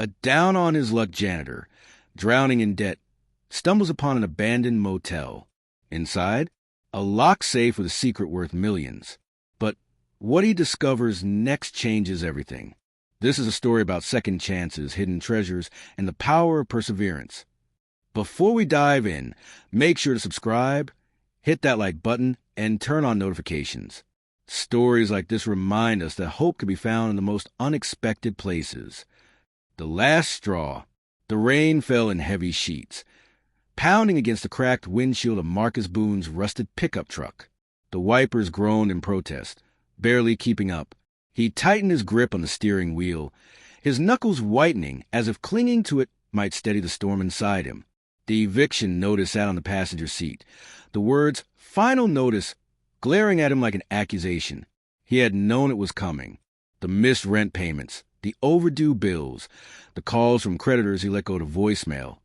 A down-on-his-luck janitor, drowning in debt, stumbles upon an abandoned motel. Inside, a locked safe with a secret worth millions. But what he discovers next changes everything. This is a story about second chances, hidden treasures, and the power of perseverance. Before we dive in, make sure to subscribe, hit that like button, and turn on notifications. Stories like this remind us that hope can be found in the most unexpected places. The last straw. The rain fell in heavy sheets, pounding against the cracked windshield of Marcus Boone's rusted pickup truck. The wipers groaned in protest, barely keeping up. He tightened his grip on the steering wheel, his knuckles whitening as if clinging to it might steady the storm inside him. The eviction notice sat on the passenger seat, the words "final notice" glaring at him like an accusation. He had known it was coming. The missed rent payments, the overdue bills, the calls from creditors he let go to voicemail.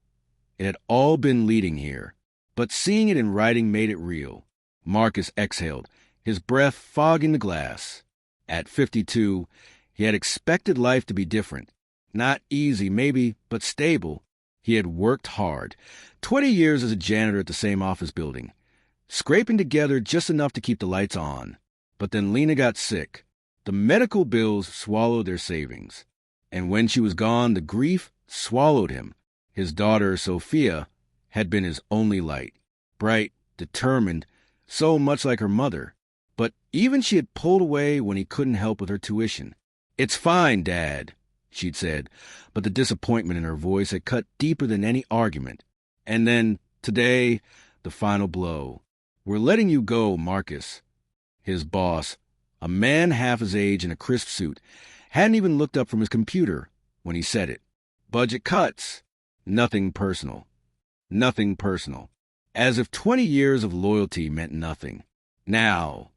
It had all been leading here, but seeing it in writing made it real. Marcus exhaled, his breath fogging the glass. At 52, he had expected life to be different. Not easy, maybe, but stable. He had worked hard, 20 years as a janitor at the same office building, scraping together just enough to keep the lights on. But then Lena got sick. The medical bills swallowed their savings. And when she was gone, the grief swallowed him. His daughter, Sophia, had been his only light. Bright, determined, so much like her mother. But even she had pulled away when he couldn't help with her tuition. "It's fine, Dad," she'd said, but the disappointment in her voice had cut deeper than any argument. And then, today, the final blow. "We're letting you go, Marcus." His boss, a man half his age in a crisp suit, hadn't even looked up from his computer when he said it. Budget cuts. Nothing personal. Nothing personal. As if 20 years of loyalty meant nothing. Now,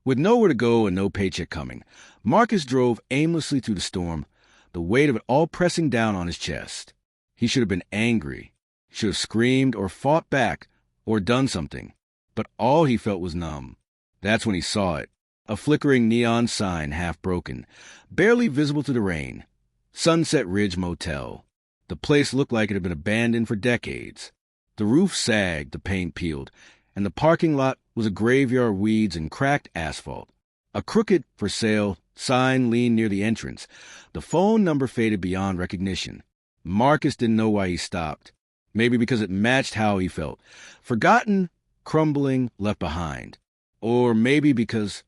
with nowhere to go and no paycheck coming, Marcus drove aimlessly through the storm, the weight of it all pressing down on his chest. He should have been angry, should have screamed or fought back or done something, but all he felt was numb. That's when he saw it, a flickering neon sign half broken, barely visible through the rain. Sunset Ridge Motel. The place looked like it had been abandoned for decades. The roof sagged, the paint peeled, and the parking lot was a graveyard of weeds and cracked asphalt. A crooked "for sale" sign leaned near the entrance. The phone number faded beyond recognition. Marcus didn't know why he stopped. Maybe because it matched how he felt. Forgotten, crumbling, left behind. Or maybe because,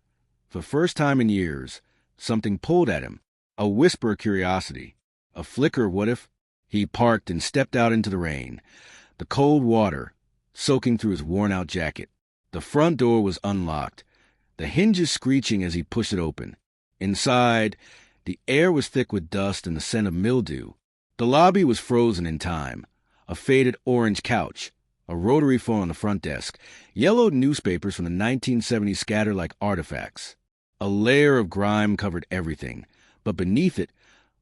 for the first time in years, something pulled at him. A whisper of curiosity. A flicker of what if. He parked and stepped out into the rain. The cold water, soaking through his worn-out jacket. The front door was unlocked, the hinges screeching as he pushed it open. Inside, the air was thick with dust and the scent of mildew. The lobby was frozen in time. A faded orange couch, a rotary phone on the front desk, yellowed newspapers from the 1970s scattered like artifacts. A layer of grime covered everything, but beneath it,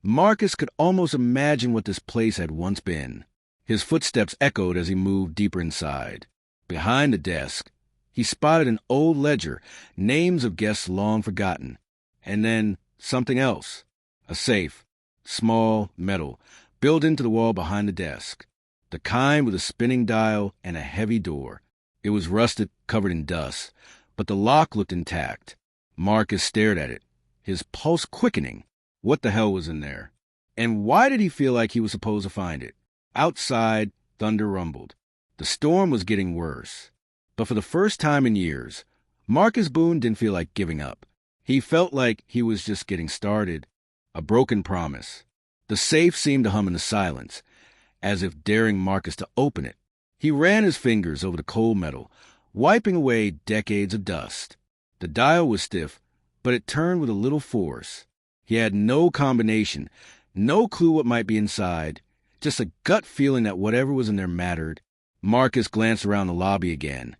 Marcus could almost imagine what this place had once been. His footsteps echoed as he moved deeper inside. Behind the desk, he spotted an old ledger, names of guests long forgotten. And then something else. A safe, small, metal, built into the wall behind the desk. The kind with a spinning dial and a heavy door. It was rusted, covered in dust, but the lock looked intact. Marcus stared at it, his pulse quickening. What the hell was in there? And why did he feel like he was supposed to find it? Outside, thunder rumbled. The storm was getting worse. But for the first time in years, Marcus Boone didn't feel like giving up. He felt like he was just getting started. A broken promise. The safe seemed to hum in the silence, as if daring Marcus to open it. He ran his fingers over the cold metal, wiping away decades of dust. The dial was stiff, but it turned with a little force. He had no combination, no clue what might be inside, just a gut feeling that whatever was in there mattered. Marcus glanced around the lobby again,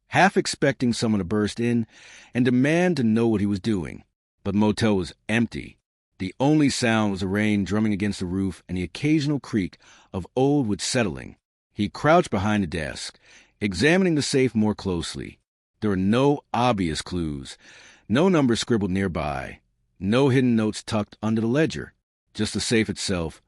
half expecting someone to burst in and demand to know what he was doing. But the motel was empty. The only sound was the rain drumming against the roof and the occasional creak of old wood settling. He crouched behind the desk, examining the safe more closely. There were no obvious clues, no numbers scribbled nearby, no hidden notes tucked under the ledger, just the safe itself,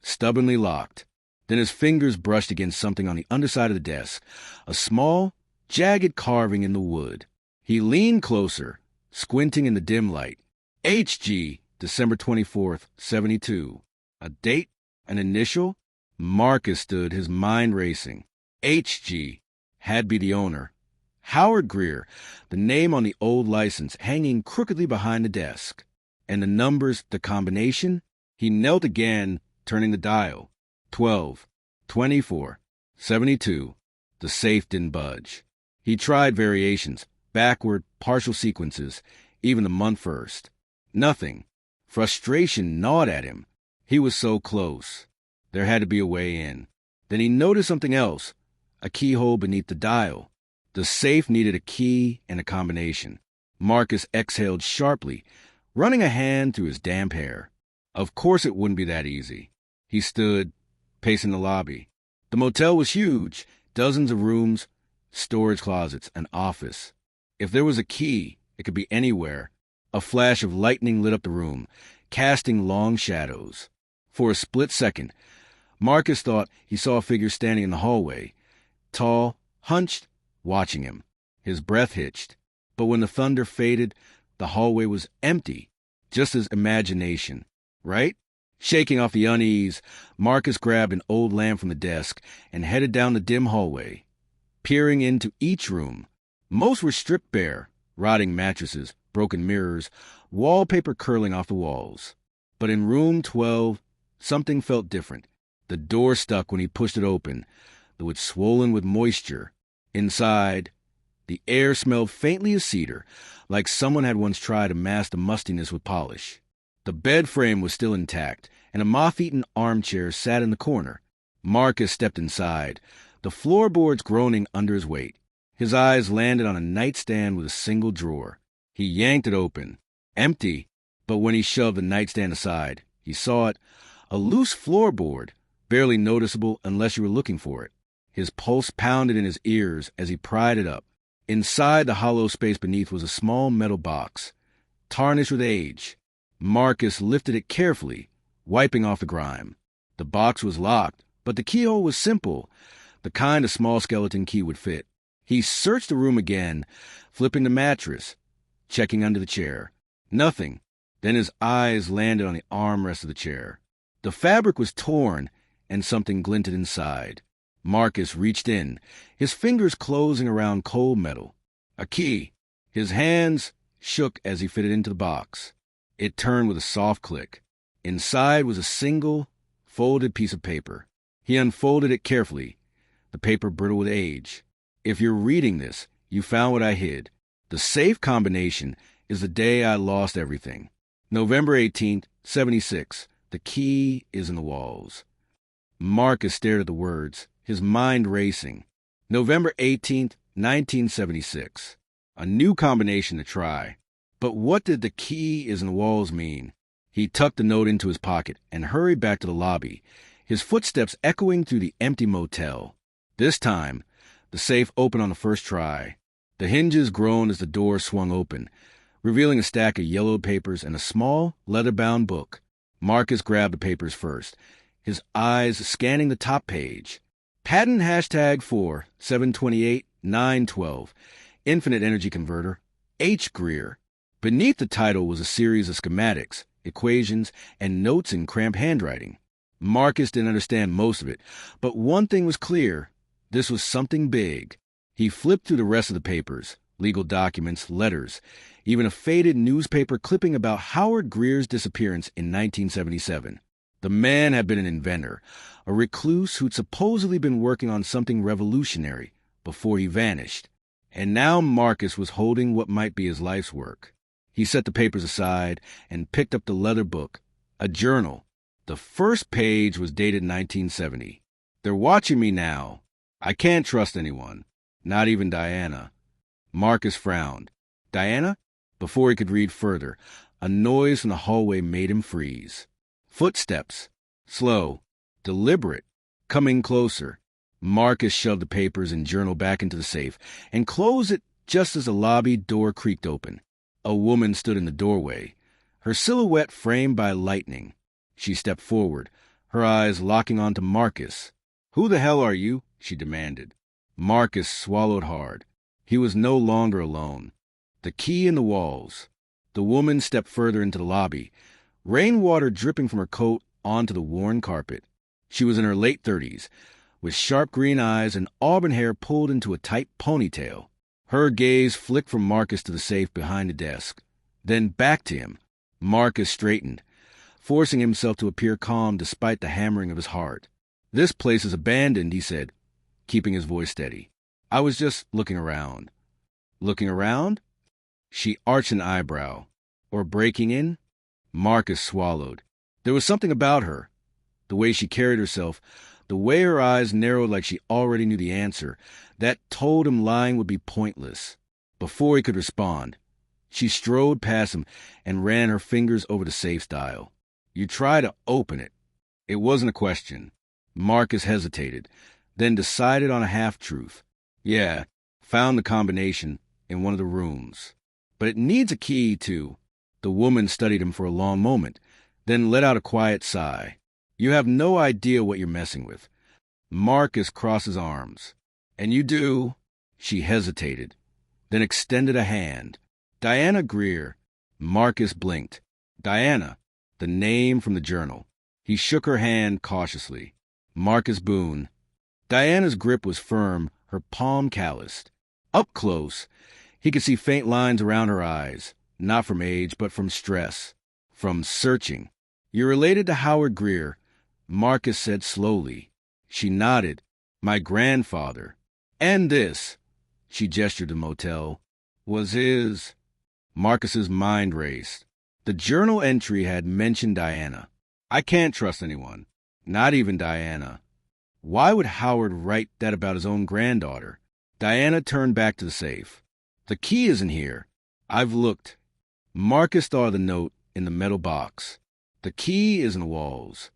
stubbornly locked. Then his fingers brushed against something on the underside of the desk, a small, jagged carving in the wood. He leaned closer, squinting in the dim light. HG, December 24th, 72. A date? An initial? Marcus stood, his mind racing. HG had be the owner. Howard Greer, the name on the old license hanging crookedly behind the desk. And the numbers, the combination? He knelt again, turning the dial. 12, 24, 72. The safe didn't budge. He tried variations, backward, partial sequences, even the month first. Nothing. Frustration gnawed at him. He was so close. There had to be a way in. Then he noticed something else, a keyhole beneath the dial. The safe needed a key and a combination. Marcus exhaled sharply, running a hand through his damp hair. Of course it wouldn't be that easy. He stood, pacing the lobby. The motel was huge, dozens of rooms, storage closets, an office. If there was a key, it could be anywhere. A flash of lightning lit up the room, casting long shadows. For a split second, Marcus thought he saw a figure standing in the hallway, tall, hunched, watching him. His breath hitched. But when the thunder faded, the hallway was empty, just as imagination, right? Shaking off the unease, Marcus grabbed an old lamp from the desk and headed down the dim hallway, peering into each room. Most were stripped bare, rotting mattresses, broken mirrors, wallpaper curling off the walls. But in room 12, something felt different. The door stuck when he pushed it open, though it's swollen with moisture. Inside, the air smelled faintly of cedar, like someone had once tried to mask the mustiness with polish. The bed frame was still intact, and a moth-eaten armchair sat in the corner. Marcus stepped inside, the floorboards groaning under his weight. His eyes landed on a nightstand with a single drawer. He yanked it open. Empty, but when he shoved the nightstand aside, he saw it, a loose floorboard, barely noticeable unless you were looking for it. His pulse pounded in his ears as he pried it up. Inside the hollow space beneath was a small metal box, tarnished with age. Marcus lifted it carefully, wiping off the grime. The box was locked, but the keyhole was simple, the kind a small skeleton key would fit. He searched the room again, flipping the mattress, checking under the chair. Nothing. Then his eyes landed on the armrest of the chair. The fabric was torn, and something glinted inside. Marcus reached in, his fingers closing around cold metal. A key. His hands shook as he fitted it into the box. It turned with a soft click. Inside was a single, folded piece of paper. He unfolded it carefully, the paper brittle with age. If you're reading this, you found what I hid. The safe combination is the day I lost everything. November 18th, 76. The key is in the walls. Marcus stared at the words, his mind racing. November 18th, 1976. A new combination to try. But what did the key is in the walls mean? He tucked the note into his pocket and hurried back to the lobby, his footsteps echoing through the empty motel. This time, the safe opened on the first try. The hinges groaned as the door swung open, revealing a stack of yellowed papers and a small, leather-bound book. Marcus grabbed the papers first, his eyes scanning the top page. Patent hashtag for 728-912, infinite energy converter, H. Greer. Beneath the title was a series of schematics, equations, and notes in cramped handwriting. Marcus didn't understand most of it, but one thing was clear. This was something big. He flipped through the rest of the papers, legal documents, letters, even a faded newspaper clipping about Howard Greer's disappearance in 1977. The man had been an inventor, a recluse who'd supposedly been working on something revolutionary before he vanished. And now Marcus was holding what might be his life's work. He set the papers aside and picked up the leather book, a journal. The first page was dated 1970. They're watching me now. I can't trust anyone, not even Diana. Marcus frowned. Diana? Before he could read further, a noise from the hallway made him freeze. Footsteps. Slow. Deliberate. Coming closer. Marcus shoved the papers and journal back into the safe and closed it just as the lobby door creaked open. A woman stood in the doorway, her silhouette framed by lightning. She stepped forward, her eyes locking onto Marcus. "Who the hell are you?" she demanded. Marcus swallowed hard. He was no longer alone. The key in the walls. The woman stepped further into the lobby, rainwater dripping from her coat onto the worn carpet. She was in her late 30s, with sharp green eyes and auburn hair pulled into a tight ponytail. Her gaze flicked from Marcus to the safe behind the desk, then back to him. Marcus straightened, forcing himself to appear calm despite the hammering of his heart. "This place is abandoned," he said, keeping his voice steady. "I was just looking around." "Looking around?" She arched an eyebrow. "Or breaking in?" Marcus swallowed. There was something about her, the way she carried herself, the way her eyes narrowed like she already knew the answer, that told him lying would be pointless. Before he could respond, she strode past him and ran her fingers over the safe's dial. "You try to open it." It wasn't a question. Marcus hesitated, then decided on a half-truth. "Yeah, found the combination in one of the rooms. But it needs a key, too." The woman studied him for a long moment, then let out a quiet sigh. "You have no idea what you're messing with." Marcus crossed his arms. "And you do." She hesitated, then extended a hand. "Diana Greer." Marcus blinked. Diana, the name from the journal. He shook her hand cautiously. Marcus Boone. Diana's grip was firm, her palm calloused. Up close, he could see faint lines around her eyes, not from age, but from stress, from searching. "You're related to Howard Greer," Marcus said slowly. She nodded. "My grandfather. And this," she gestured to Motel, "was his." Marcus's mind raced. The journal entry had mentioned Diana. I can't trust anyone, not even Diana. Why would Howard write that about his own granddaughter? Diana turned back to the safe. "The key isn't here. I've looked." Marcus thought of the note in the metal box. "The key is in the walls."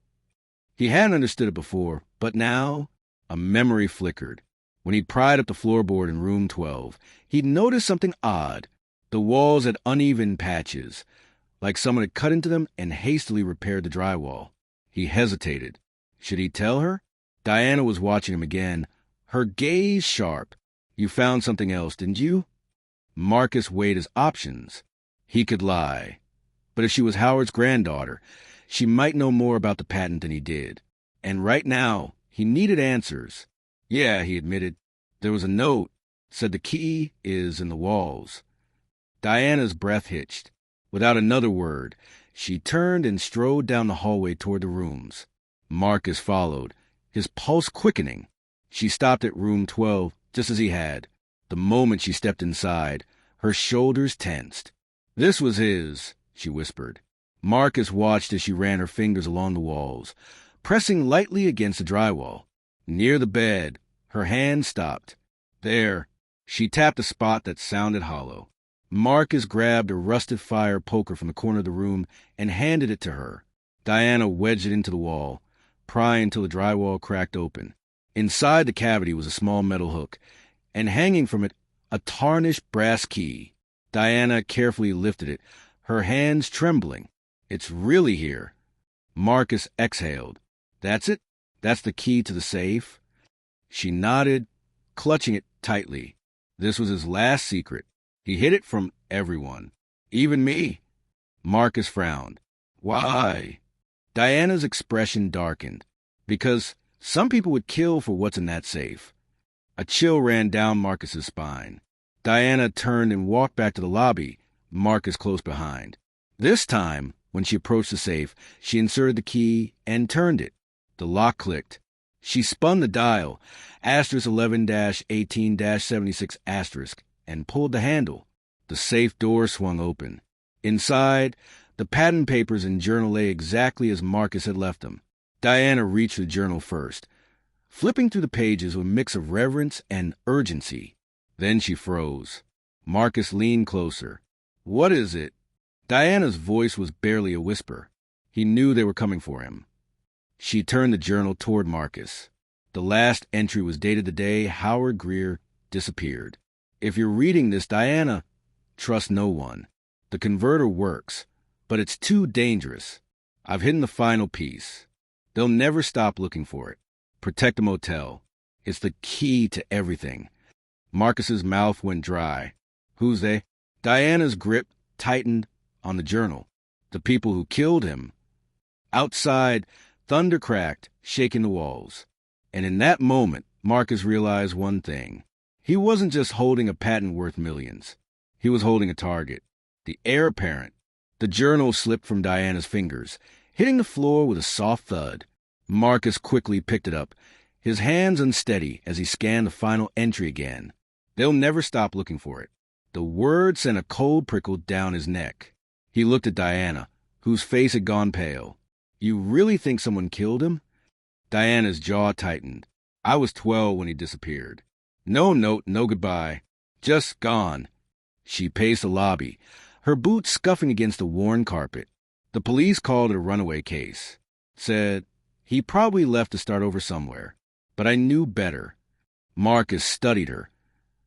He hadn't understood it before, but now a memory flickered. When he'd pried up the floorboard in room 12, he'd noticed something odd. The walls had uneven patches, like someone had cut into them and hastily repaired the drywall. He hesitated. Should he tell her? Diana was watching him again, her gaze sharp. "You found something else, didn't you?" Marcus weighed his options. He could lie. But if she was Howard's granddaughter, she might know more about the patent than he did. And right now, he needed answers. "Yeah," he admitted. "There was a note. Said the key is in the walls." Diana's breath hitched. Without another word, she turned and strode down the hallway toward the rooms. Marcus followed, his pulse quickening. She stopped at room 12, just as he had. The moment she stepped inside, her shoulders tensed. "This was his," she whispered. Marcus watched as she ran her fingers along the walls, pressing lightly against the drywall. Near the bed, her hand stopped. There, she tapped a spot that sounded hollow. Marcus grabbed a rusted fire poker from the corner of the room and handed it to her. Diana wedged it into the wall, prying until the drywall cracked open. Inside the cavity was a small metal hook, and hanging from it, a tarnished brass key. Diana carefully lifted it, her hands trembling. "It's really here." Marcus exhaled. "That's it? That's the key to the safe?" She nodded, clutching it tightly. This was his last secret. He hid it from everyone, even me. Marcus frowned. "Why?" Diana's expression darkened. "Because some people would kill for what's in that safe." A chill ran down Marcus's spine. Diana turned and walked back to the lobby, Marcus close behind. This time, when she approached the safe, she inserted the key and turned it. The lock clicked. She spun the dial, *11-18-76*, and pulled the handle. The safe door swung open. Inside, the patent papers and journal lay exactly as Marcus had left them. Diana reached the journal first, flipping through the pages with a mix of reverence and urgency. Then she froze. Marcus leaned closer. "What is it?" Diana's voice was barely a whisper. He knew they were coming for him. She turned the journal toward Marcus. The last entry was dated the day Howard Greer disappeared. "If you're reading this, Diana, trust no one. The converter works, but it's too dangerous. I've hidden the final piece." They'll never stop looking for it. Protect the motel. It's the key to everything. Marcus's mouth went dry. Who's they? Diana's grip tightened on the journal. The people who killed him. Outside, thunder cracked, shaking the walls. And in that moment, Marcus realized one thing. He wasn't just holding a patent worth millions. He was holding a target. The heir apparent. The journal slipped from Diana's fingers, hitting the floor with a soft thud. Marcus quickly picked it up, his hands unsteady as he scanned the final entry again. They'll never stop looking for it. The word sent a cold prickle down his neck. He looked at Diana, whose face had gone pale. You really think someone killed him? Diana's jaw tightened. I was 12 when he disappeared. No note, no goodbye. Just gone. She paced the lobby, her boots scuffing against the worn carpet. The police called it a runaway case. Said, he probably left to start over somewhere. But I knew better. Marcus studied her.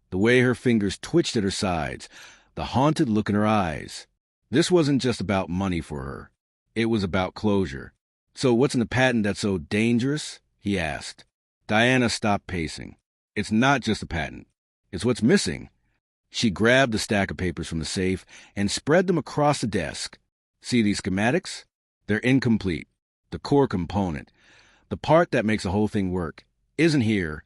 The way her fingers twitched at her sides, the haunted look in her eyes. This wasn't just about money for her. It was about closure. So what's in the patent that's so dangerous? He asked. Diana stopped pacing. It's not just a patent. It's what's missing. She grabbed the stack of papers from the safe and spread them across the desk. See these schematics? They're incomplete. The core component, the part that makes the whole thing work, isn't here.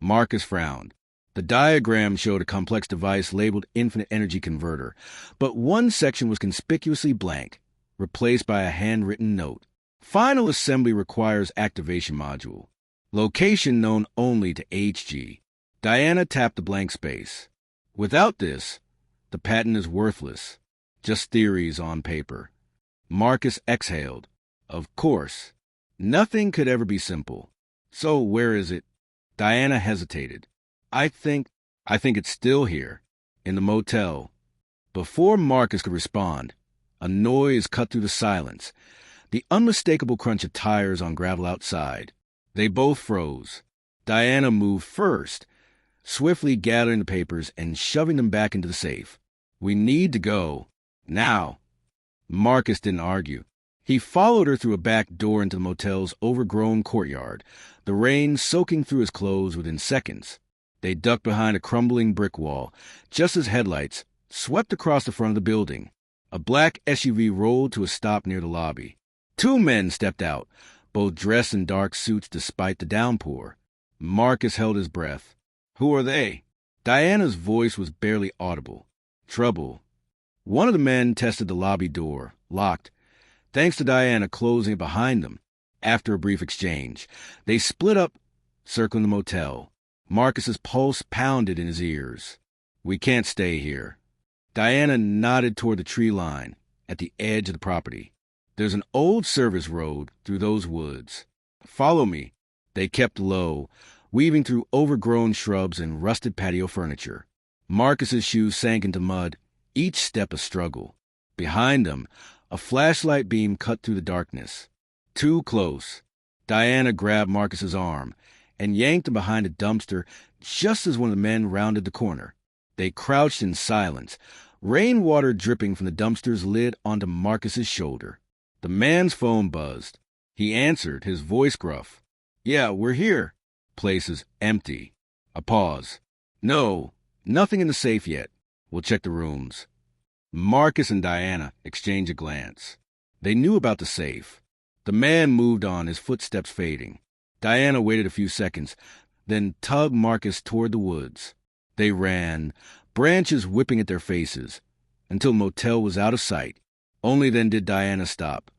Marcus frowned. The diagram showed a complex device labeled Infinite Energy Converter, but one section was conspicuously blank, replaced by a handwritten note. Final assembly requires activation module. Location known only to HG. Diana tapped the blank space. Without this, the patent is worthless. Just theories on paper. Marcus exhaled. Of course. Nothing could ever be simple. So where is it? Diana hesitated. I think it's still here, in the motel. Before Marcus could respond, a noise cut through the silence, the unmistakable crunch of tires on gravel outside. They both froze. Diana moved first, swiftly gathering the papers and shoving them back into the safe. We need to go. Now. Marcus didn't argue. He followed her through a back door into the motel's overgrown courtyard, the rain soaking through his clothes within seconds. They ducked behind a crumbling brick wall, just as headlights swept across the front of the building. A black SUV rolled to a stop near the lobby. Two men stepped out, both dressed in dark suits despite the downpour. Marcus held his breath. Who are they? Diana's voice was barely audible. Trouble. One of the men tested the lobby door, locked, thanks to Diana closing it behind them. After a brief exchange, they split up, circling the motel. Marcus's pulse pounded in his ears. We can't stay here. Diana nodded toward the tree line at the edge of the property. There's an old service road through those woods. Follow me. They kept low, weaving through overgrown shrubs and rusted patio furniture. Marcus's shoes sank into mud, each step a struggle. Behind them, a flashlight beam cut through the darkness. Too close. Diana grabbed Marcus's arm and yanked him behind a dumpster just as one of the men rounded the corner. They crouched in silence, rainwater dripping from the dumpster's lid onto Marcus's shoulder. The man's phone buzzed. He answered, his voice gruff. Yeah, we're here. Place is empty. A pause. No, nothing in the safe yet. We'll check the rooms. Marcus and Diana exchanged a glance. They knew about the safe. The man moved on, his footsteps fading. Diana waited a few seconds, then tugged Marcus toward the woods. They ran, branches whipping at their faces, until the motel was out of sight. Only then did Diana stop,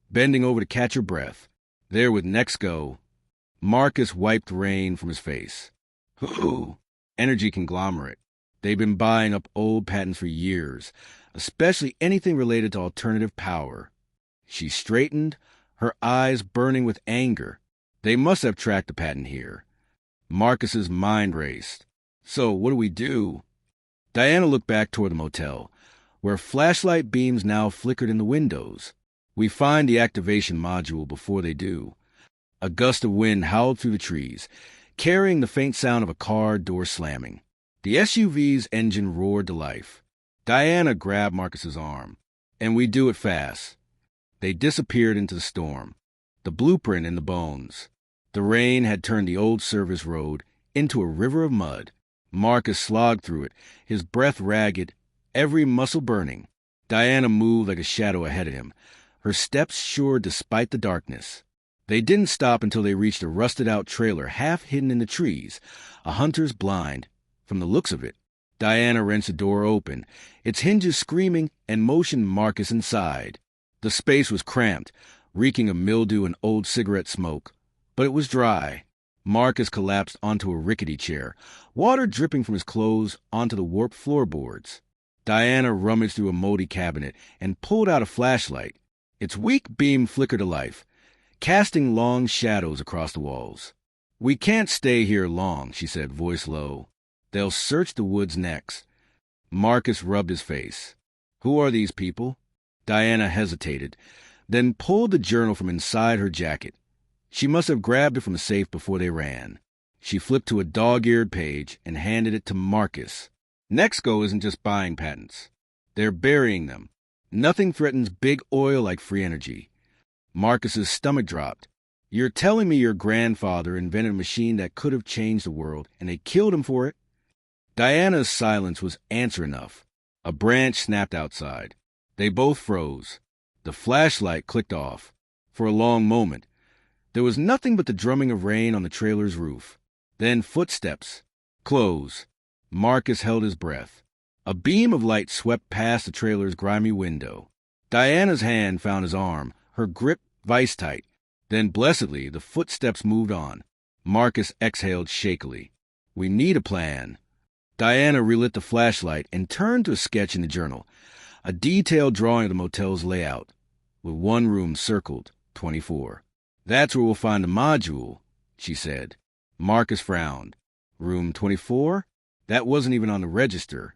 bending over to catch her breath. There with next go. Marcus wiped rain from his face. Who? Energy conglomerate. They've been buying up old patents for years, especially anything related to alternative power. She straightened, her eyes burning with anger. They must have tracked the patent here. Marcus's mind raced. So what do we do? Diana looked back toward the motel, where flashlight beams now flickered in the windows. We find the activation module before they do. A gust of wind howled through the trees, carrying the faint sound of a car door slamming. The SUV's engine roared to life. Diana grabbed Marcus's arm. And we do it fast. They disappeared into the storm. the blueprint in the bones. The rain had turned the old service road into a river of mud. Marcus slogged through it, his breath ragged, every muscle burning. Diana moved like a shadow ahead of him, her steps sure despite the darkness. They didn't stop until they reached a rusted-out trailer half hidden in the trees, a hunter's blind, from the looks of it. Diana wrenched the door open, its hinges screaming, and motioned Marcus inside. The space was cramped, reeking of mildew and old cigarette smoke, but it was dry. Marcus collapsed onto a rickety chair, water dripping from his clothes onto the warped floorboards. Diana rummaged through a moldy cabinet and pulled out a flashlight. Its weak beam flickered to life, casting long shadows across the walls. "We can't stay here long," she said, voice low. "They'll search the woods next." Marcus rubbed his face. "Who are these people?" Diana hesitated, then pulled the journal from inside her jacket. She must have grabbed it from the safe before they ran. She flipped to a dog-eared page and handed it to Marcus. "Nexco isn't just buying patents. They're burying them. Nothing threatens big oil like free energy." Marcus's stomach dropped. "You're telling me your grandfather invented a machine that could have changed the world, and they killed him for it?" Diana's silence was answer enough. A branch snapped outside. They both froze. The flashlight clicked off. For a long moment, there was nothing but the drumming of rain on the trailer's roof. Then footsteps. Close. Marcus held his breath. A beam of light swept past the trailer's grimy window. Diana's hand found his arm, her grip vice-tight. Then, blessedly, the footsteps moved on. Marcus exhaled shakily. "We need a plan." Diana relit the flashlight and turned to a sketch in the journal, a detailed drawing of the motel's layout, with one room circled, 24. "That's where we'll find the module," she said. Marcus frowned. "Room 24? That wasn't even on the register."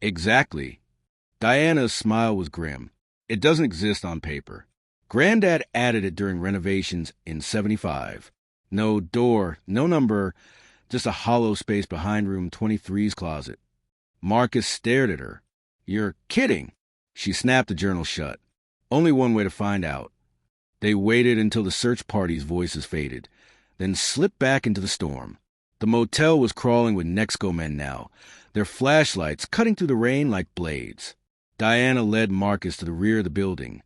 "Exactly." Diana's smile was grim. "It doesn't exist on paper. Granddad added it during renovations in 75. No door, no number, just a hollow space behind room 23's closet." Marcus stared at her. "You're kidding." She snapped the journal shut. "Only one way to find out." They waited until the search party's voices faded, then slipped back into the storm. The motel was crawling with Nexco men now, their flashlights cutting through the rain like blades. Diana led Marcus to the rear of the building,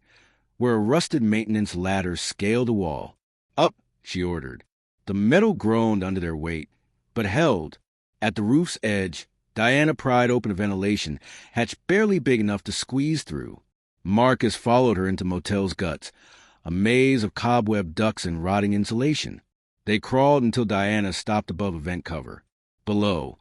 where a rusted maintenance ladder scaled the wall. "Up," she ordered. The metal groaned under their weight, but held. At the roof's edge, Diana pried open a ventilation hatch barely big enough to squeeze through. Marcus followed her into motel's guts, a maze of cobweb ducts and rotting insulation. They crawled until Diana stopped above a vent cover. Below,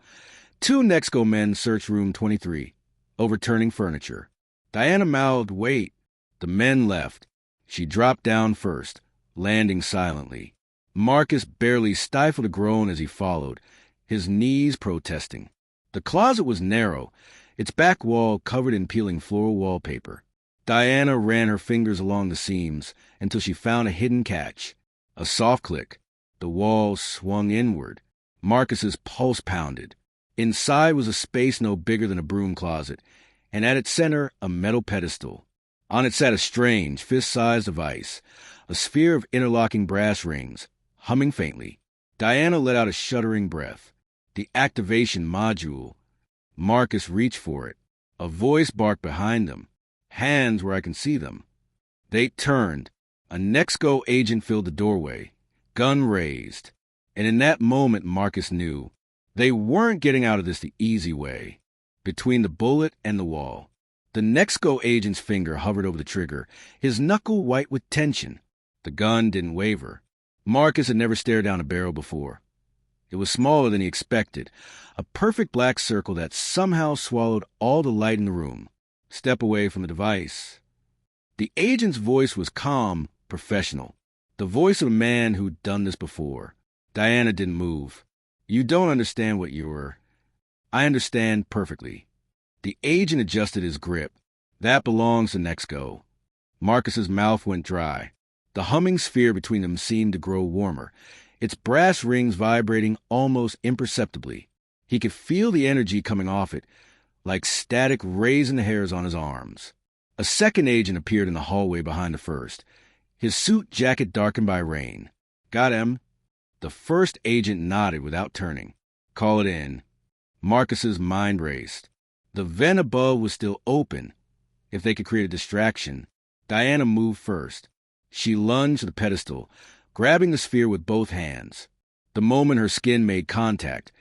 2 Nexco men searched room 23, overturning furniture. Diana mouthed, "Wait." The men left. She dropped down first, landing silently. Marcus barely stifled a groan as he followed, his knees protesting. The closet was narrow, its back wall covered in peeling floral wallpaper. Diana ran her fingers along the seams until she found a hidden catch. A soft click. The wall swung inward. Marcus's pulse pounded. Inside was a space no bigger than a broom closet, and at its center, a metal pedestal. On it sat a strange, fist-sized device, a sphere of interlocking brass rings, humming faintly. Diana let out a shuddering breath. The activation module. Marcus reached for it. A voice barked behind them. "Hands where I can see them." They turned. A Nexco agent filled the doorway, gun raised. And in that moment, Marcus knew they weren't getting out of this the easy way. Between the bullet and the wall, the Nexco agent's finger hovered over the trigger, his knuckle white with tension. The gun didn't waver. Marcus had never stared down a barrel before. It was smaller than he expected, a perfect black circle that somehow swallowed all the light in the room. Step away from the device. The agent's voice was calm, professional. The voice of a man who'd done this before. Diana didn't move. "You don't understand what you're—" "I understand perfectly." The agent adjusted his grip. "That belongs to Nexco." Marcus's mouth went dry. The humming sphere between them seemed to grow warmer, its brass rings vibrating almost imperceptibly. He could feel the energy coming off it, like static raising the hairs on his arms. A second agent appeared in the hallway behind the first. his suit jacket darkened by rain. Got him. The first agent nodded without turning. Call it in. Marcus's mind raced. The vent above was still open. If they could create a distraction. Diana moved first. She lunged to the pedestal, grabbing the sphere with both hands. The moment her skin made contact,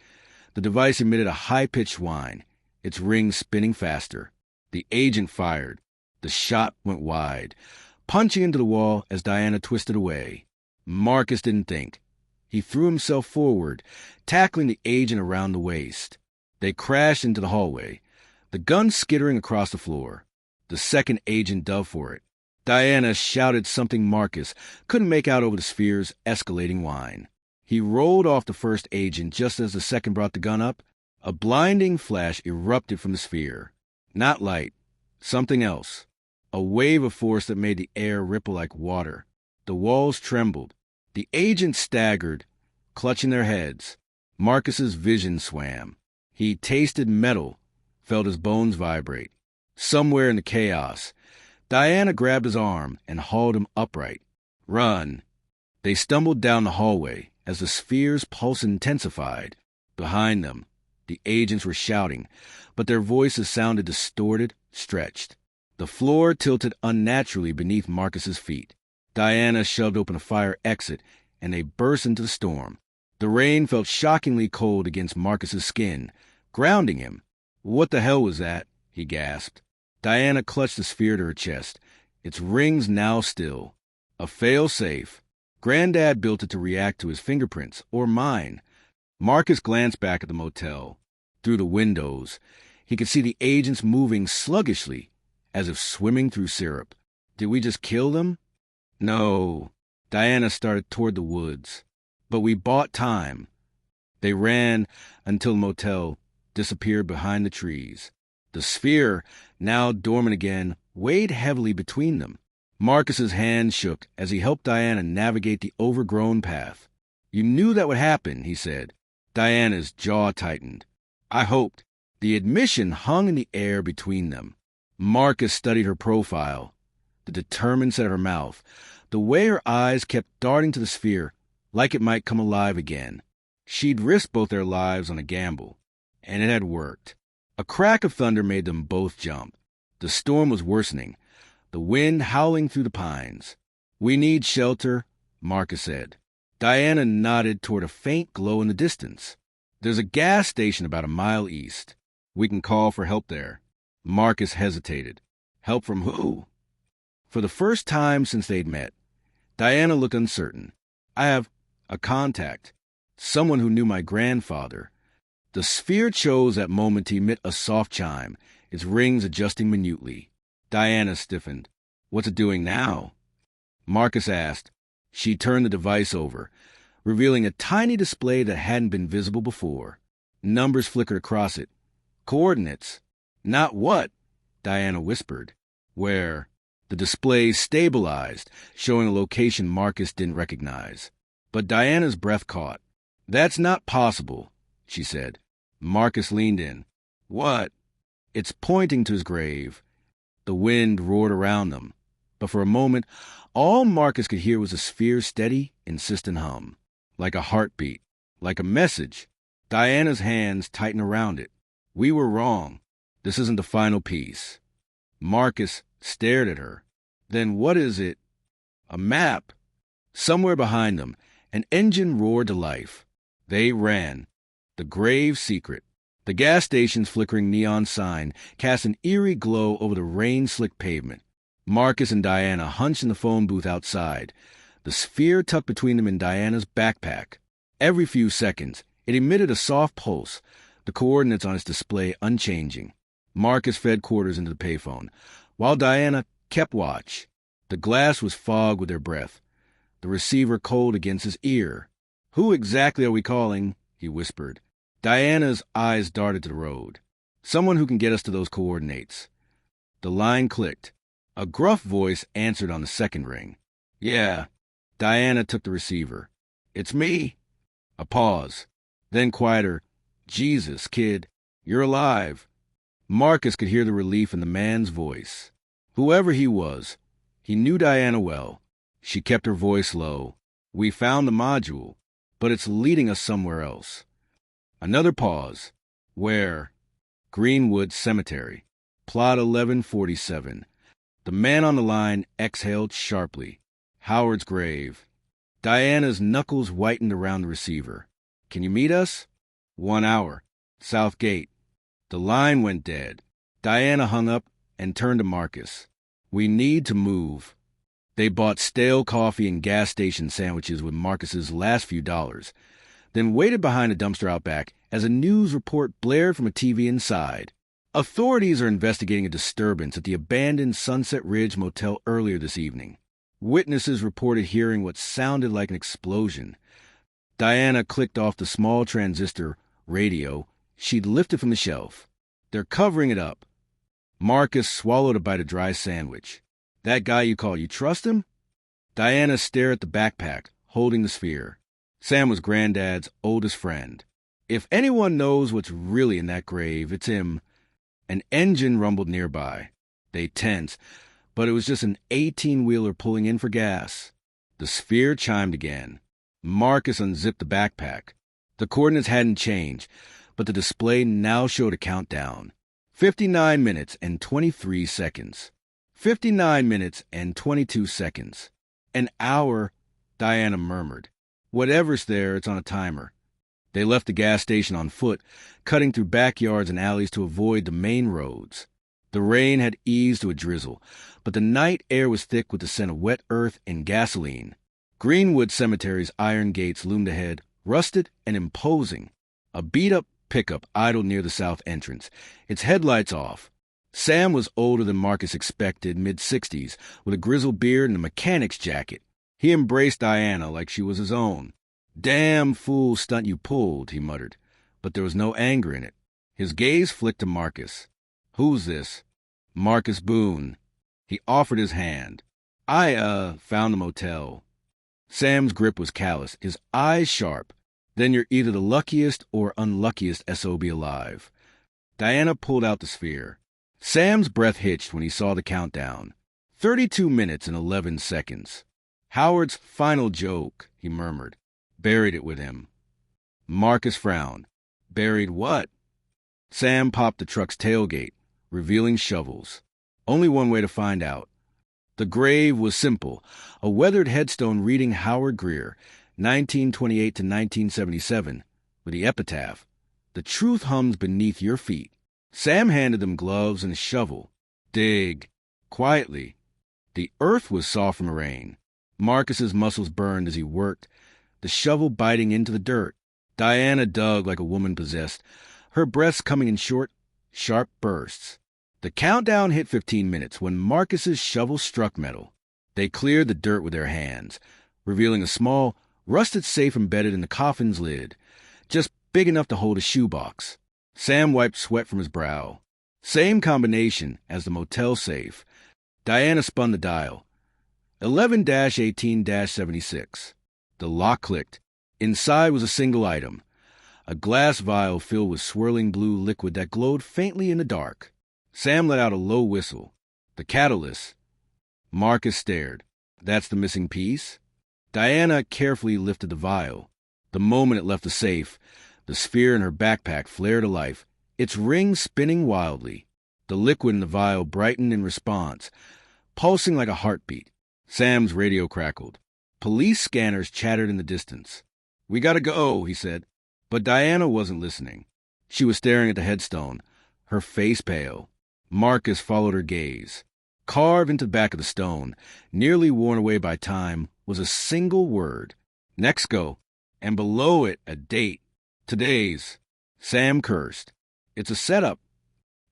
the device emitted a high-pitched whine, its rings spinning faster. The agent fired. The shot went wide, punching into the wall as Diana twisted away. Marcus didn't think. He threw himself forward, tackling the agent around the waist. They crashed into the hallway, the gun skittering across the floor. The second agent dove for it. Diana shouted something Marcus couldn't make out over the sphere's escalating whine. He rolled off the first agent just as the second brought the gun up. A blinding flash erupted from the sphere. Not light, something else. A wave of force that made the air ripple like water. The walls trembled. The agents staggered, clutching their heads. Marcus's vision swam. He tasted metal, felt his bones vibrate. Somewhere in the chaos, Diana grabbed his arm and hauled him upright. Run. They stumbled down the hallway as the sphere's pulse intensified. Behind them, the agents were shouting, but their voices sounded distorted, stretched. The floor tilted unnaturally beneath Marcus's feet. Diana shoved open a fire exit, and they burst into the storm. The rain felt shockingly cold against Marcus's skin, grounding him. What the hell was that? He gasped. Diana clutched the sphere to her chest, its rings now still. A fail-safe. Granddad built it to react to his fingerprints, or mine. Marcus glanced back at the motel. Through the windows, he could see the agents moving sluggishly, as if swimming through syrup. Did we just kill them? No. Diana started toward the woods. But we bought time. They ran until the motel disappeared behind the trees. The sphere, now dormant again, weighed heavily between them. Marcus's hand shook as he helped Diana navigate the overgrown path. You knew that would happen, he said. Diana's jaw tightened. I hoped. The admission hung in the air between them. Marcus studied her profile, the determined set of her mouth, the way her eyes kept darting to the sphere like it might come alive again. She'd risked both their lives on a gamble, and it had worked. A crack of thunder made them both jump. The storm was worsening, the wind howling through the pines. We need shelter, Marcus said. Diana nodded toward a faint glow in the distance. There's a gas station about a mile east. We can call for help there. Marcus hesitated. Help from who? For the first time since they'd met, Diana looked uncertain. I have a contact, someone who knew my grandfather. The sphere chose that moment to emit a soft chime, its rings adjusting minutely. Diana stiffened. What's it doing now? Marcus asked. She turned the device over, revealing a tiny display that hadn't been visible before. Numbers flickered across it. Coordinates. Not what? Diana whispered. Where? The display stabilized, showing a location Marcus didn't recognize. But Diana's breath caught. That's not possible, she said. Marcus leaned in. What? It's pointing to his grave. The wind roared around them. But for a moment, all Marcus could hear was the sphere's steady, insistent hum. Like a heartbeat. Like a message. Diana's hands tightened around it. We were wrong. This isn't the final piece. Marcus stared at her. Then what is it? A map. Somewhere behind them, an engine roared to life. They ran. The grave secret. The gas station's flickering neon sign cast an eerie glow over the rain-slicked pavement. Marcus and Diana hunched in the phone booth outside, the sphere tucked between them in Diana's backpack. Every few seconds, it emitted a soft pulse, the coordinates on its display unchanging. Marcus fed quarters into the payphone, while Diana kept watch. The glass was fogged with their breath, the receiver cold against his ear. Who exactly are we calling? He whispered. Diana's eyes darted to the road. Someone who can get us to those coordinates. The line clicked. A gruff voice answered on the second ring. Yeah. Diana took the receiver. It's me. A pause. Then quieter. Jesus, kid. You're alive. Marcus could hear the relief in the man's voice. Whoever he was, he knew Diana well. She kept her voice low. "We found the module, but it's leading us somewhere else." Another pause. "Where?" "Greenwood Cemetery. Plot 1147. The man on the line exhaled sharply. "Howard's grave." Diana's knuckles whitened around the receiver. "Can you meet us?" "1 hour. South Gate." The line went dead. Diana hung up and turned to Marcus. "We need to move." They bought stale coffee and gas station sandwiches with Marcus's last few dollars, then waited behind a dumpster out back as a news report blared from a TV inside. Authorities are investigating a disturbance at the abandoned Sunset Ridge Motel earlier this evening. Witnesses reported hearing what sounded like an explosion. Diana clicked off the small transistor radio she'd lifted from the shelf. "They're covering it up." Marcus swallowed a bite of dry sandwich. "That guy you call, you trust him?" Diana stared at the backpack, holding the sphere. Sam was Granddad's oldest friend. "If anyone knows what's really in that grave, it's him." An engine rumbled nearby. They tensed, but it was just an 18-wheeler pulling in for gas. The sphere chimed again. Marcus unzipped the backpack. The coordinates hadn't changed, but the display now showed a countdown. 59 minutes and 23 seconds. 59 minutes and 22 seconds. "An hour," Diana murmured. "Whatever's there, it's on a timer." They left the gas station on foot, cutting through backyards and alleys to avoid the main roads. The rain had eased to a drizzle, but the night air was thick with the scent of wet earth and gasoline. Greenwood Cemetery's iron gates loomed ahead, rusted and imposing. A beat-up pickup idled near the south entrance, its headlights off. Sam was older than Marcus expected, mid-60s, with a grizzled beard and a mechanic's jacket. He embraced Diana like she was his own. "Damn fool stunt you pulled," he muttered, but there was no anger in it. His gaze flicked to Marcus. "Who's this?" "Marcus Boone." He offered his hand. "I found a motel." Sam's grip was callous, his eyes sharp. "Then you're either the luckiest or unluckiest SOB alive." Diana pulled out the sphere. Sam's breath hitched when he saw the countdown. 32 minutes and 11 seconds. "Howard's final joke," he murmured. "Buried it with him." Marcus frowned. "Buried what?" Sam popped the truck's tailgate, revealing shovels. Only one way to find out. The grave was simple, a weathered headstone reading Howard Greer, 1928 to 1977, with the epitaph, "The truth hums beneath your feet." Sam handed them gloves and a shovel. "Dig." Quietly. The earth was soft from the rain. Marcus's muscles burned as he worked, the shovel biting into the dirt. Diana dug like a woman possessed, her breaths coming in short, sharp bursts. The countdown hit 15 minutes when Marcus's shovel struck metal. They cleared the dirt with their hands, revealing a small, rusted safe embedded in the coffin's lid, just big enough to hold a shoebox. Sam wiped sweat from his brow. Same combination as the motel safe. Diana spun the dial. 11-18-76. The lock clicked. Inside was a single item, a glass vial filled with swirling blue liquid that glowed faintly in the dark. Sam let out a low whistle. "The catalyst." Marcus stared. "That's the missing piece?" Diana carefully lifted the vial. The moment it left the safe, the sphere in her backpack flared to life, its ring spinning wildly. The liquid in the vial brightened in response, pulsing like a heartbeat. Sam's radio crackled. Police scanners chattered in the distance. "We gotta go," he said. But Diana wasn't listening. She was staring at the headstone, her face pale. Marcus followed her gaze. Carved into the back of the stone, nearly worn away by time, was a single word, Nexco, and below it a date. Today's. Sam cursed. "It's a setup."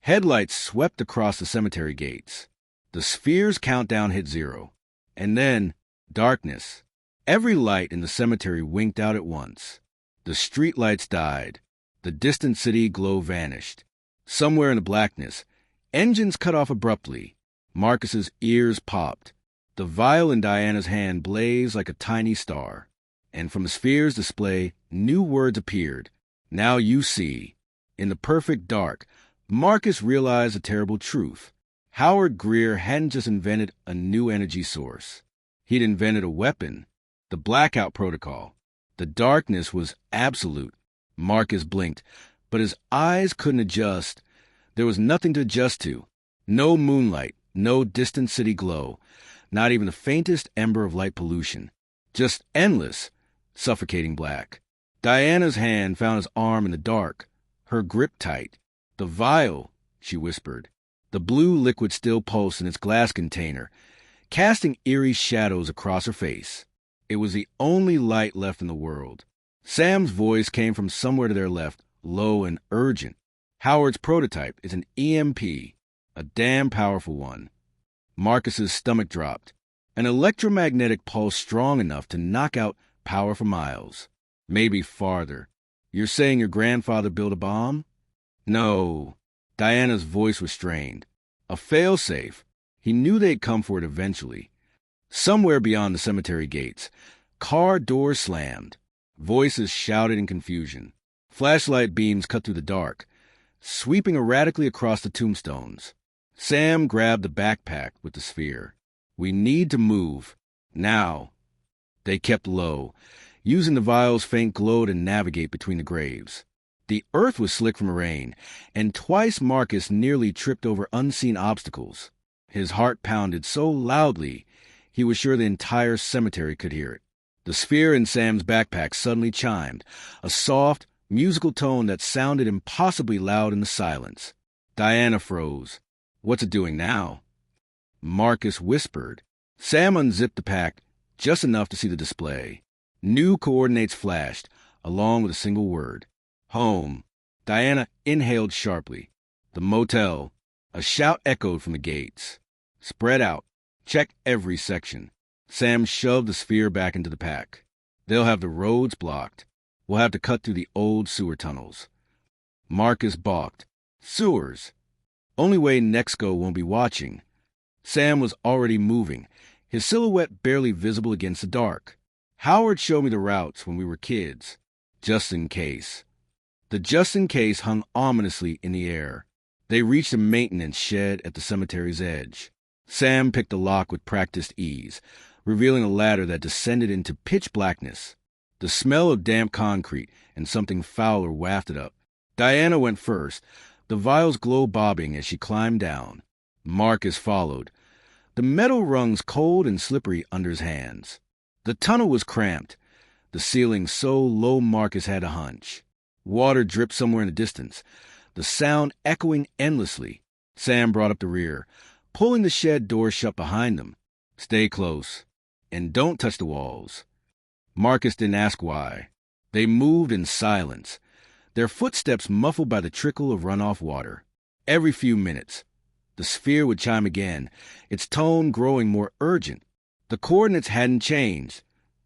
Headlights swept across the cemetery gates. The sphere's countdown hit 0. And then, darkness. Every light in the cemetery winked out at once. The streetlights died. The distant city glow vanished. Somewhere in the blackness, engines cut off abruptly. Marcus's ears popped. The vial in Diana's hand blazed like a tiny star. And from the sphere's display, new words appeared. "Now you see." In the perfect dark, Marcus realized a terrible truth. Howard Greer hadn't just invented a new energy source. He'd invented a weapon, the blackout protocol. The darkness was absolute. Marcus blinked, but his eyes couldn't adjust. There was nothing to adjust to. No moonlight, no distant city glow, not even the faintest ember of light pollution. Just endless, suffocating black. Diana's hand found his arm in the dark, her grip tight. "The vial," she whispered. The blue liquid still pulsed in its glass container, casting eerie shadows across her face. It was the only light left in the world. Sam's voice came from somewhere to their left, low and urgent. "Howard's prototype is an EMP, a damn powerful one." Marcus's stomach dropped. An electromagnetic pulse strong enough to knock out power for miles. Maybe farther. "You're saying your grandfather built a bomb?" "No." Diana's voice was strained. "A failsafe. He knew they'd come for it eventually." Somewhere beyond the cemetery gates, car doors slammed. Voices shouted in confusion. Flashlight beams cut through the dark, sweeping erratically across the tombstones. Sam grabbed the backpack with the sphere. "We need to move. Now." They kept low, using the vial's faint glow to navigate between the graves. The earth was slick from rain, and twice Marcus nearly tripped over unseen obstacles. His heart pounded so loudly he was sure the entire cemetery could hear it. The sphere in Sam's backpack suddenly chimed, a soft, musical tone that sounded impossibly loud in the silence. Diana froze. "What's it doing now?" Marcus whispered. Sam unzipped the pack just enough to see the display. New coordinates flashed, along with a single word. "Home." Diana inhaled sharply. "The motel." A shout echoed from the gates. "Spread out. Check every section." Sam shoved the sphere back into the pack. "They'll have the roads blocked. We'll have to cut through the old sewer tunnels." Marcus balked. "Sewers? Only way Nexco won't be watching." Sam was already moving, his silhouette barely visible against the dark. "Howard showed me the routes when we were kids. Just in case." The just in case hung ominously in the air. They reached a maintenance shed at the cemetery's edge. Sam picked the lock with practiced ease, revealing a ladder that descended into pitch blackness. The smell of damp concrete and something fouler wafted up. Diana went first, the vial's glow bobbing as she climbed down. Marcus followed, the metal rungs cold and slippery under his hands. The tunnel was cramped, the ceiling so low Marcus had a hunch. Water dripped somewhere in the distance, the sound echoing endlessly. Sam brought up the rear, pulling the shed door shut behind them. "Stay close, and don't touch the walls." Marcus didn't ask why. They moved in silence, their footsteps muffled by the trickle of runoff water. Every few minutes, the sphere would chime again, its tone growing more urgent. The coordinates hadn't changed,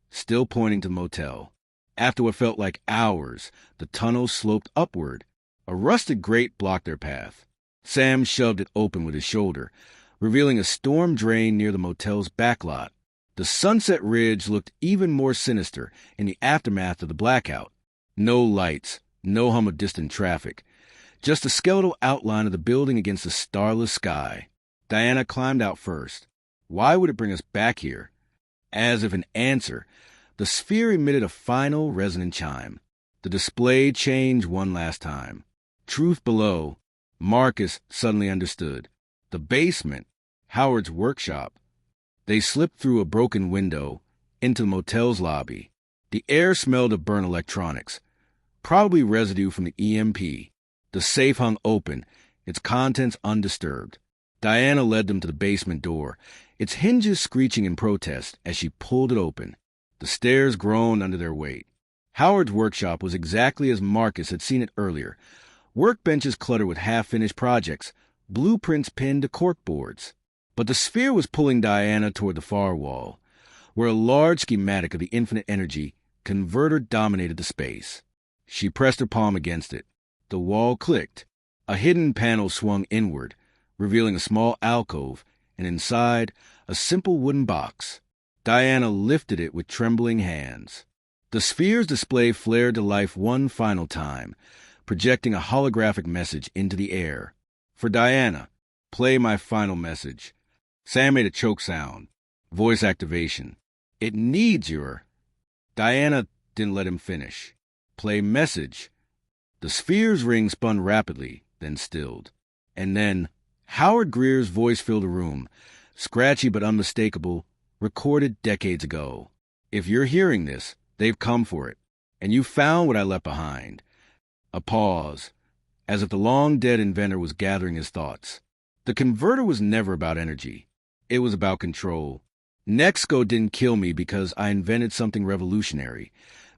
still pointing to the motel. After what felt like hours, the tunnel sloped upward. A rusted grate blocked their path. Sam shoved it open with his shoulder, revealing a storm drain near the motel's backlot. The Sunset Ridge looked even more sinister in the aftermath of the blackout. No lights, no hum of distant traffic, just the skeletal outline of the building against the starless sky. Diana climbed out first. Why would it bring us back here? As if in answer, the sphere emitted a final resonant chime. The display changed one last time. Truth below. Marcus suddenly understood. The basement, Howard's workshop. They slipped through a broken window into the motel's lobby. The air smelled of burnt electronics, probably residue from the EMP. The safe hung open, its contents undisturbed. Diana led them to the basement door, its hinges screeching in protest as she pulled it open. The stairs groaned under their weight. Howard's workshop was exactly as Marcus had seen it earlier. Workbenches cluttered with half-finished projects, blueprints pinned to corkboards. But the sphere was pulling Diana toward the far wall, where a large schematic of the infinite energy converter dominated the space. She pressed her palm against it. The wall clicked. A hidden panel swung inward, revealing a small alcove, and inside, a simple wooden box. Diana lifted it with trembling hands. The sphere's display flared to life one final time, projecting a holographic message into the air. "For Diana, play my final message." Sam made a choke sound. Voice activation. It needs your... Diana didn't let him finish. Play message. The sphere's ring spun rapidly, then stilled. And then Howard Greer's voice filled the room, scratchy but unmistakable, recorded decades ago. If you're hearing this, they've come for it, and you found what I left behind. A pause, as if the long-dead inventor was gathering his thoughts. The converter was never about energy. It was about control. Nexco didn't kill me because I invented something revolutionary.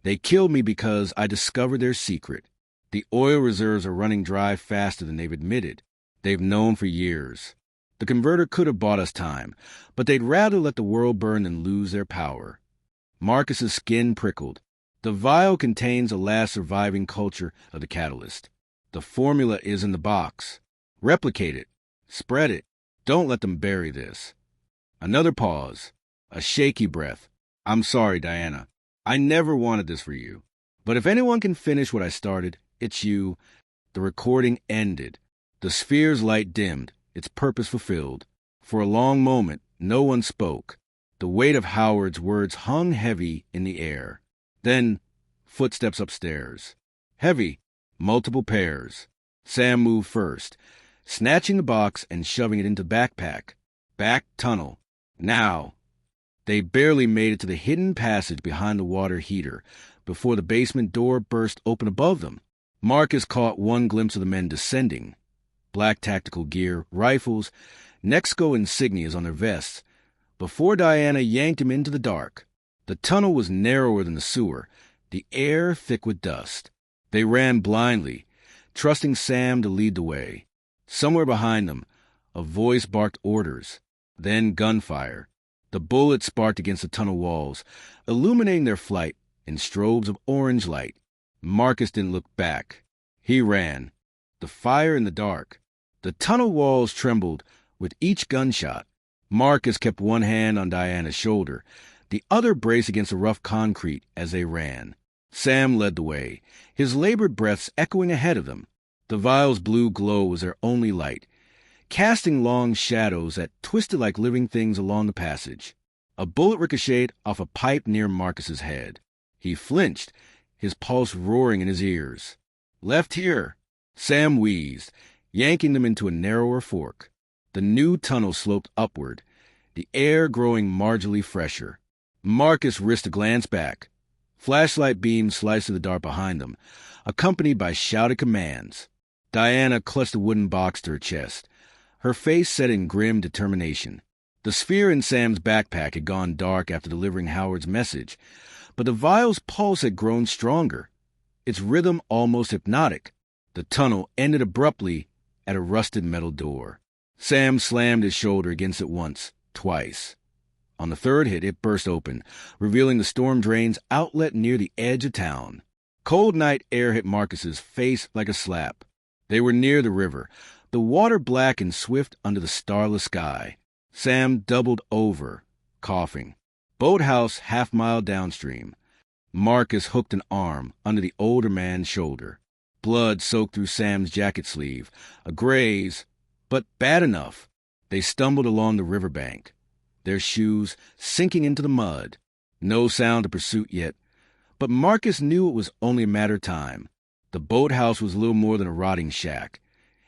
They killed me because I discovered their secret. The oil reserves are running dry faster than they've admitted. They've known for years. The converter could have bought us time, but they'd rather let the world burn than lose their power. Marcus's skin prickled. The vial contains the last surviving culture of the catalyst. The formula is in the box. Replicate it. Spread it. Don't let them bury this. Another pause. A shaky breath. I'm sorry, Diana. I never wanted this for you. But if anyone can finish what I started, it's you. The recording ended. The sphere's light dimmed, its purpose fulfilled. For a long moment, no one spoke. The weight of Howard's words hung heavy in the air. Then, footsteps upstairs. Heavy, multiple pairs. Sam moved first, snatching the box and shoving it into the backpack. Back tunnel. Now. They barely made it to the hidden passage behind the water heater before the basement door burst open above them. Marcus caught one glimpse of the men descending. Black tactical gear, rifles, Nexco insignias on their vests, before Diana yanked him into the dark. The tunnel was narrower than the sewer, the air thick with dust. They ran blindly, trusting Sam to lead the way. Somewhere behind them, a voice barked orders, then gunfire. The bullets sparked against the tunnel walls, illuminating their flight in strobes of orange light. Marcus didn't look back. He ran. The fire in the dark. The tunnel walls trembled with each gunshot. Marcus kept one hand on Diana's shoulder, the other braced against the rough concrete as they ran. Sam led the way, his labored breaths echoing ahead of them. The vial's blue glow was their only light, casting long shadows that twisted like living things along the passage. A bullet ricocheted off a pipe near Marcus's head. He flinched, his pulse roaring in his ears. Left here. Sam wheezed, yanking them into a narrower fork. The new tunnel sloped upward, the air growing marginally fresher. Marcus risked a glance back. Flashlight beams sliced through the dark behind them, accompanied by shouted commands. Diana clutched the wooden box to her chest, her face set in grim determination. The sphere in Sam's backpack had gone dark after delivering Howard's message, but the vial's pulse had grown stronger, its rhythm almost hypnotic. The tunnel ended abruptly at a rusted metal door. Sam slammed his shoulder against it once, twice. On the third hit, it burst open, revealing the storm drain's outlet near the edge of town. Cold night air hit Marcus's face like a slap. They were near the river, the water black and swift under the starless sky. Sam doubled over, coughing. Boathouse half-mile downstream. Marcus hooked an arm under the older man's shoulder. Blood soaked through Sam's jacket sleeve, a graze, but bad enough. They stumbled along the riverbank, their shoes sinking into the mud. No sound of pursuit yet, but Marcus knew it was only a matter of time. The boathouse was little more than a rotting shack,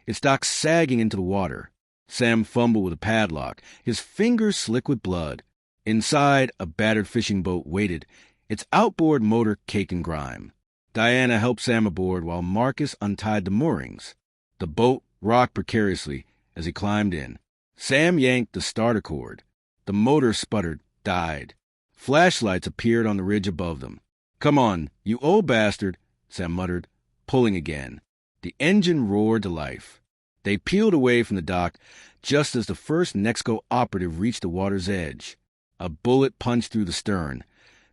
its dock sagging into the water. Sam fumbled with a padlock, his fingers slick with blood. Inside, a battered fishing boat waited, its outboard motor caked in grime. Diana helped Sam aboard while Marcus untied the moorings. The boat rocked precariously as he climbed in. Sam yanked the starter cord. The motor sputtered, died. Flashlights appeared on the ridge above them. "Come on, you old bastard," Sam muttered, pulling again. The engine roared to life. They peeled away from the dock just as the first Nexco operative reached the water's edge. A bullet punched through the stern,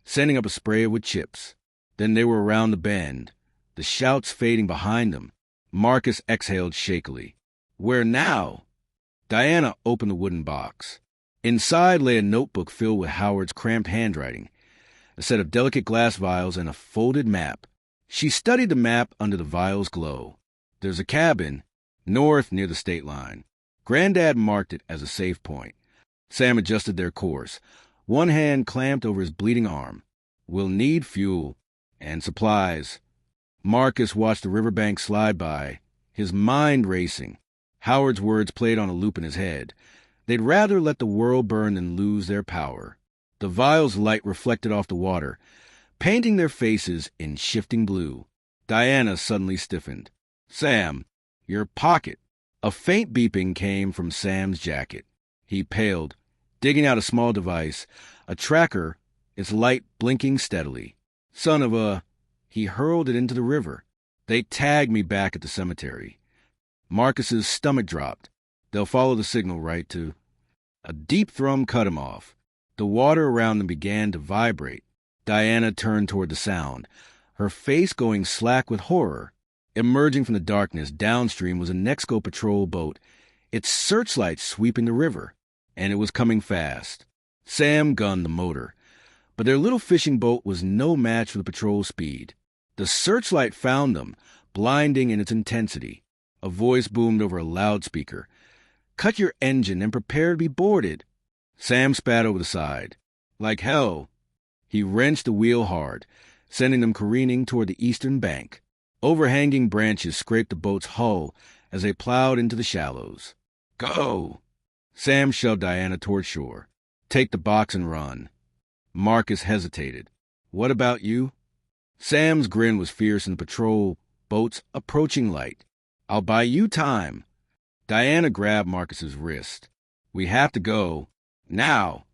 sending up a spray of wood chips. Then they were around the bend, the shouts fading behind them. Marcus exhaled shakily. Where now? Diana opened the wooden box. Inside lay a notebook filled with Howard's cramped handwriting, a set of delicate glass vials, and a folded map. She studied the map under the vial's glow. There's a cabin, north near the state line. Granddad marked it as a safe point. Sam adjusted their course. One hand clamped over his bleeding arm. "We'll need fuel. And supplies." Marcus watched the riverbank slide by, his mind racing. Howard's words played on a loop in his head. They'd rather let the world burn than lose their power. The vial's light reflected off the water, painting their faces in shifting blue. Diana suddenly stiffened. "Sam, your pocket." A faint beeping came from Sam's jacket. He paled, digging out a small device, a tracker, its light blinking steadily. "Son of a—" He hurled it into the river. "They tagged me back at the cemetery." Marcus's stomach dropped. "They'll follow the signal right to—" A deep thrum cut him off. The water around them began to vibrate. Diana turned toward the sound, her face going slack with horror. Emerging from the darkness downstream was a Nexco patrol boat, its searchlight sweeping the river, and it was coming fast. Sam gunned the motor, but their little fishing boat was no match for the patrol speed. The searchlight found them, blinding in its intensity. A voice boomed over a loudspeaker. "Cut your engine and prepare to be boarded." Sam spat over the side. "Like hell." He wrenched the wheel hard, sending them careening toward the eastern bank. Overhanging branches scraped the boat's hull as they plowed into the shallows. "Go!" Sam shoved Diana toward shore. "Take the box and run." Marcus hesitated. "What about you?" Sam's grin was fierce in the patrol boat's approaching light. "I'll buy you time." Diana grabbed Marcus's wrist. "We have to go. Now."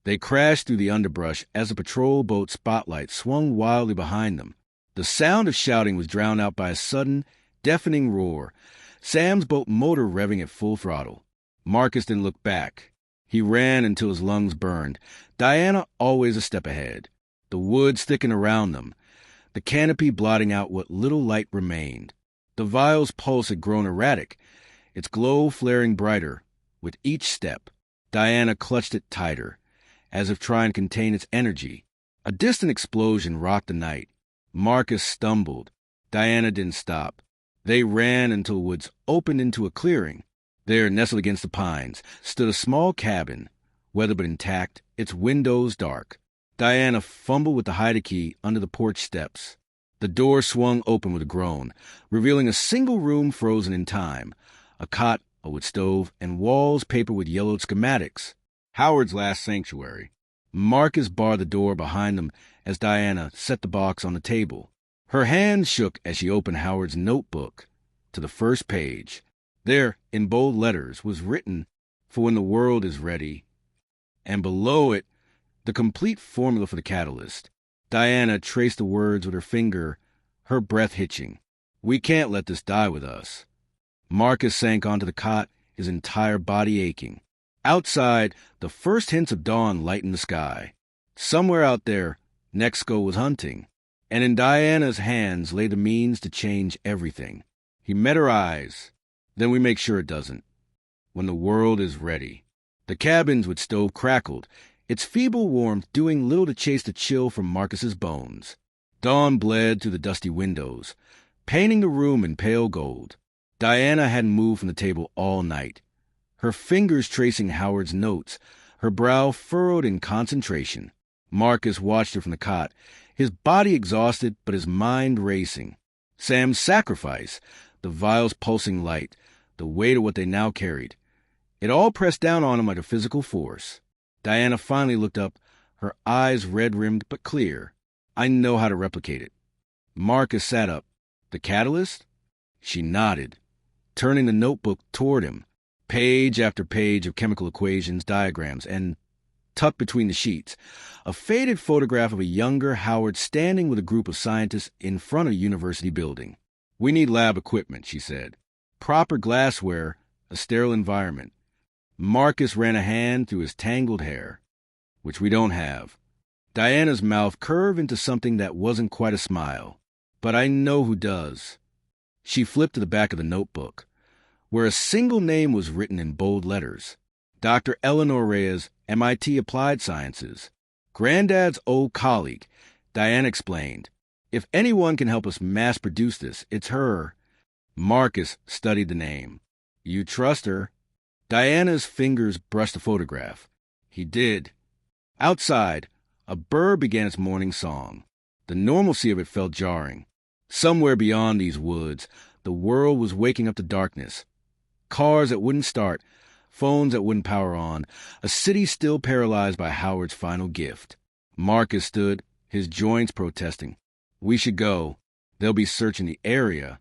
They crashed through the underbrush as the patrol boat's spotlight swung wildly behind them. The sound of shouting was drowned out by a sudden, deafening roar, Sam's boat motor revving at full throttle. Marcus didn't look back. He ran until his lungs burned, Diana always a step ahead. The woods thickened around them, the canopy blotting out what little light remained. The vial's pulse had grown erratic, its glow flaring brighter with each step. Diana clutched it tighter, as if trying to contain its energy. A distant explosion rocked the night. Marcus stumbled. Diana didn't stop. They ran until the woods opened into a clearing. There, nestled against the pines, stood a small cabin, weathered but intact, its windows dark. Diana fumbled with the hide key under the porch steps. The door swung open with a groan, revealing a single room frozen in time, a cot, a wood stove, and walls papered with yellowed schematics. Howard's last sanctuary. Marcus barred the door behind them as Diana set the box on the table. Her hand shook as she opened Howard's notebook to the first page. There, in bold letters, was written, "For when the world is ready," and below it, the complete formula for the catalyst. Diana traced the words with her finger, her breath hitching. "We can't let this die with us." Marcus sank onto the cot, his entire body aching. Outside, the first hints of dawn lightened the sky. Somewhere out there, Nexco was hunting, and in Diana's hands lay the means to change everything. He met her eyes. "Then we make sure it doesn't. When the world is ready." The cabin's wood stove crackled, its feeble warmth doing little to chase the chill from Marcus's bones. Dawn bled through the dusty windows, painting the room in pale gold. Diana hadn't moved from the table all night, her fingers tracing Howard's notes, her brow furrowed in concentration. Marcus watched her from the cot, his body exhausted but his mind racing. Sam's sacrifice, the vial's pulsing light, the weight of what they now carried. It all pressed down on him like a physical force. Diana finally looked up, her eyes red-rimmed but clear. "I know how to replicate it." Marcus sat up. "The catalyst?" She nodded, turning the notebook toward him. Page after page of chemical equations, diagrams, and, tucked between the sheets, a faded photograph of a younger Howard standing with a group of scientists in front of a university building. "We need lab equipment," she said. "Proper glassware, a sterile environment." Marcus ran a hand through his tangled hair. "Which we don't have." Diana's mouth curved into something that wasn't quite a smile. "But I know who does." She flipped to the back of the notebook, where a single name was written in bold letters. Dr. Eleanor Reyes, MIT Applied Sciences. Granddad's old colleague, Diana explained. "If anyone can help us mass-produce this, it's her." Marcus studied the name. "You trust her?" Diana's fingers brushed the photograph. He did. Outside, a bird began its morning song. The normalcy of it felt jarring. Somewhere beyond these woods, the world was waking up to darkness. Cars that wouldn't start, phones that wouldn't power on, a city still paralyzed by Howard's final gift. Marcus stood, his joints protesting. We should go. They'll be searching the area.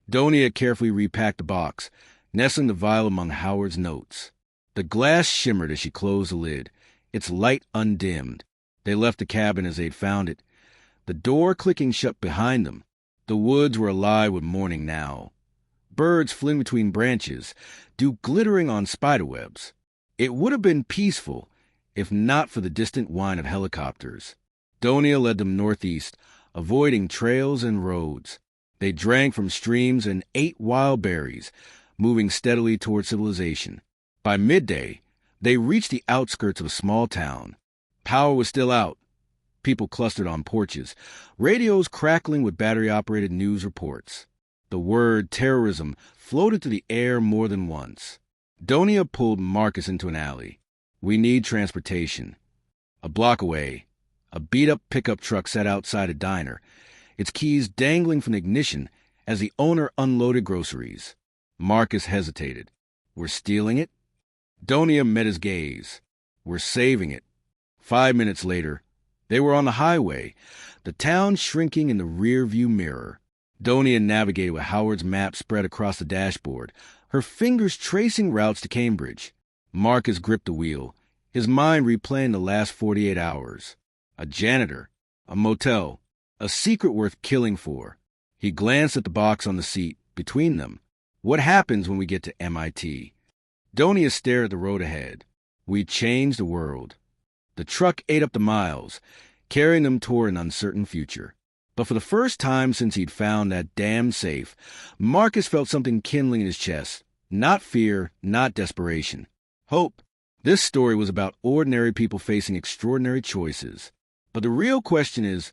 Donia carefully repacked the box, nestling the vial among Howard's notes. The glass shimmered as she closed the lid, its light undimmed. They left the cabin as they'd found it, the door clicking shut behind them. The woods were alive with morning now. Birds fling between branches, dew glittering on spiderwebs. It would have been peaceful, if not for the distant whine of helicopters. Donia led them northeast, avoiding trails and roads. They drank from streams and ate wild berries, moving steadily toward civilization. By midday, they reached the outskirts of a small town. Power was still out. People clustered on porches, radios crackling with battery-operated news reports. The word terrorism floated through the air more than once. Donia pulled Marcus into an alley. We need transportation. A block away, a beat-up pickup truck sat outside a diner, its keys dangling from the ignition as the owner unloaded groceries. Marcus hesitated. We're stealing it? Donia met his gaze. We're saving it. 5 minutes later, they were on the highway, the town shrinking in the rear-view mirror. Donia navigated with Howard's map spread across the dashboard, her fingers tracing routes to Cambridge. Marcus gripped the wheel, his mind replaying the last 48 hours. A janitor, a motel, a secret worth killing for. He glanced at the box on the seat, between them. What happens when we get to MIT? Donia stared at the road ahead. We changed the world. The truck ate up the miles, carrying them toward an uncertain future. But for the first time since he'd found that damn safe, Marcus felt something kindling in his chest. Not fear, not desperation. Hope. This story was about ordinary people facing extraordinary choices. But the real question is,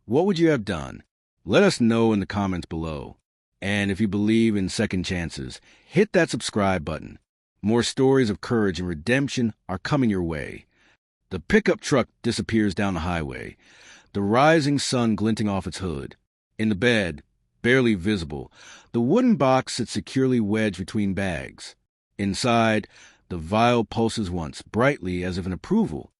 what would you have done? Let us know in the comments below. And if you believe in second chances, hit that subscribe button. More stories of courage and redemption are coming your way. The pickup truck disappears down the highway, the rising sun glinting off its hood. In the bed, barely visible, the wooden box sits securely wedged between bags. Inside, the vial pulses once, brightly as if in approval,